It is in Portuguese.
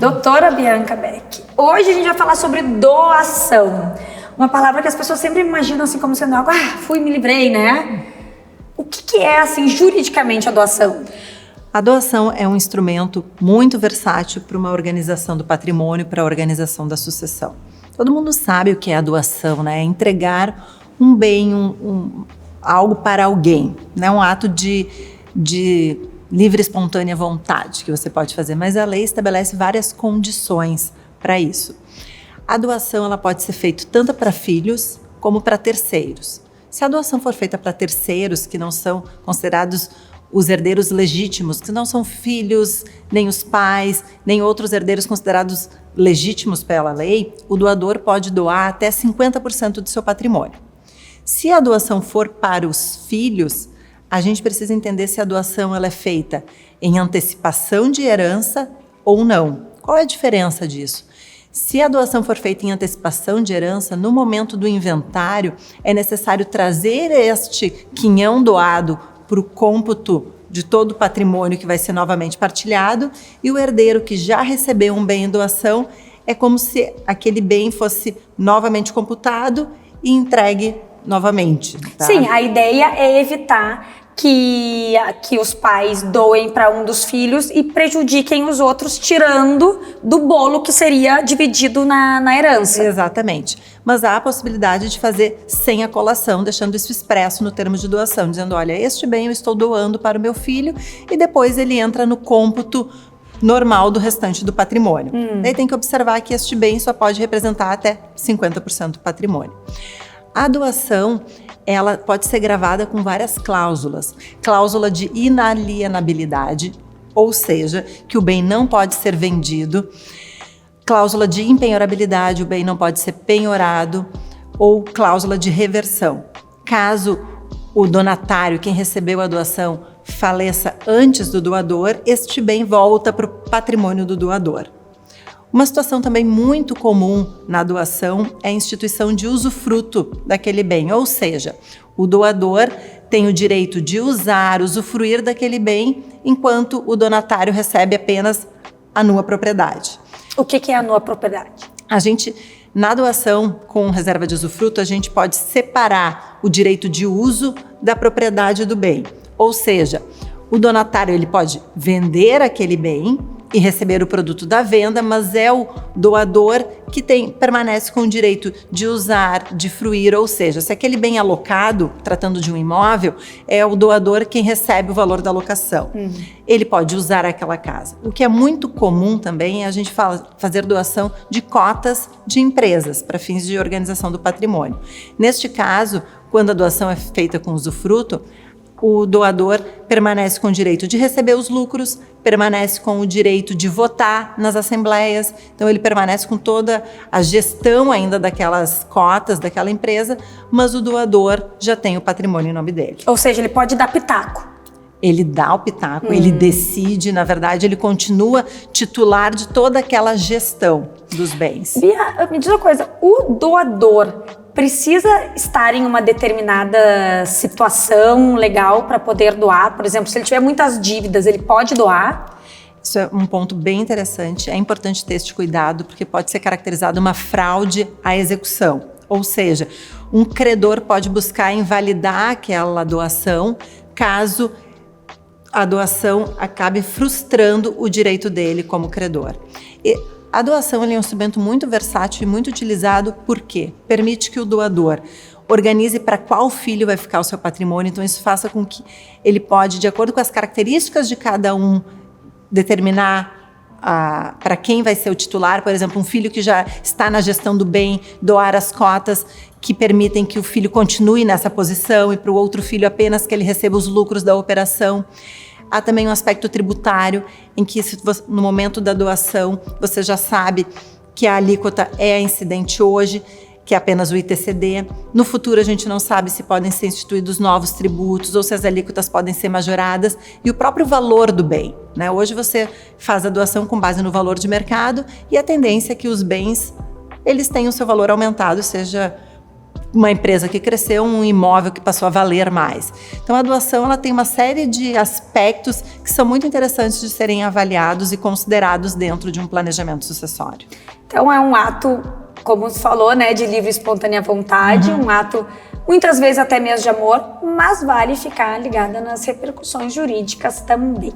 Doutora Bianca Beck, hoje a gente vai falar sobre doação. Uma palavra que as pessoas sempre imaginam assim como sendo algo, fui, me livrei, né? O que é, assim, juridicamente a doação? A doação é um instrumento muito versátil para uma organização do patrimônio, para a organização da sucessão. Todo mundo sabe o que é a doação, né? É entregar um bem, algo para alguém, né? Um ato de livre e espontânea vontade que você pode fazer, mas a lei estabelece várias condições para isso. A doação ela pode ser feita tanto para filhos como para terceiros. Se a doação for feita para terceiros que não são considerados os herdeiros legítimos, que não são filhos, nem os pais, nem outros herdeiros considerados legítimos pela lei, o doador pode doar até 50% do seu patrimônio. Se a doação for para os filhos, a gente precisa entender se a doação ela é feita em antecipação de herança ou não. Qual é a diferença disso? Se a doação for feita em antecipação de herança, no momento do inventário, é necessário trazer este quinhão doado para o cômputo de todo o patrimônio que vai ser novamente partilhado, e o herdeiro que já recebeu um bem em doação, é como se aquele bem fosse novamente computado e entregue novamente. Tá? Sim, a ideia é evitar que os pais doem para um dos filhos e prejudiquem os outros, tirando do bolo que seria dividido na herança. Exatamente. Mas há a possibilidade de fazer sem a colação, deixando isso expresso no termo de doação, dizendo, olha, este bem eu estou doando para o meu filho, e depois ele entra no cômputo normal do restante do patrimônio. Daí tem que observar que este bem só pode representar até 50% do patrimônio. A doação, ela pode ser gravada com várias cláusulas. Cláusula de inalienabilidade, ou seja, que o bem não pode ser vendido. Cláusula de impenhorabilidade, o bem não pode ser penhorado. Ou cláusula de reversão. Caso o donatário, quem recebeu a doação, faleça antes do doador, este bem volta para o patrimônio do doador. Uma situação também muito comum na doação é a instituição de usufruto daquele bem, ou seja, o doador tem o direito de usar, usufruir daquele bem, enquanto o donatário recebe apenas a nua propriedade. O que é a nua propriedade? Na doação com reserva de usufruto, a gente pode separar o direito de uso da propriedade do bem, ou seja, o donatário ele pode vender aquele bem e receber o produto da venda, mas é o doador que permanece com o direito de usar, de fruir, ou seja, se aquele bem é alocado, tratando de um imóvel, é o doador quem recebe o valor da locação. Ele pode usar aquela casa. O que é muito comum também é a gente fazer doação de cotas de empresas para fins de organização do patrimônio. Neste caso, quando a doação é feita com usufruto, o doador permanece com o direito de receber os lucros, permanece com o direito de votar nas assembleias, então ele permanece com toda a gestão ainda daquelas cotas, daquela empresa, mas o doador já tem o patrimônio em nome dele. Ou seja, ele pode dar pitaco. Ele dá o pitaco, ele decide, na verdade, ele continua titular de toda aquela gestão dos bens. Bia, me diz uma coisa, o doador precisa estar em uma determinada situação legal para poder doar? Por exemplo, se ele tiver muitas dívidas, ele pode doar? Isso é um ponto bem interessante. É importante ter este cuidado, porque pode ser caracterizada uma fraude à execução. Ou seja, um credor pode buscar invalidar aquela doação, caso a doação acabe frustrando o direito dele como credor. A doação é um instrumento muito versátil e muito utilizado porque permite que o doador organize para qual filho vai ficar o seu patrimônio, então isso faça com que ele pode, de acordo com as características de cada um, determinar para quem vai ser o titular. Por exemplo, um filho que já está na gestão do bem, doar as cotas que permitem que o filho continue nessa posição, e para o outro filho apenas que ele receba os lucros da operação. Há também um aspecto tributário, em que no momento da doação você já sabe que a alíquota é incidente hoje, que é apenas o ITCD. No futuro a gente não sabe se podem ser instituídos novos tributos ou se as alíquotas podem ser majoradas, e o próprio valor do bem, né? Hoje você faz a doação com base no valor de mercado, e a tendência é que os bens eles tenham o seu valor aumentado, seja uma empresa que cresceu, um imóvel que passou a valer mais. Então a doação ela tem uma série de aspectos que são muito interessantes de serem avaliados e considerados dentro de um planejamento sucessório. Então é um ato, como você falou, né, de livre e espontânea vontade, um ato muitas vezes até mesmo de amor, mas vale ficar ligada nas repercussões jurídicas também.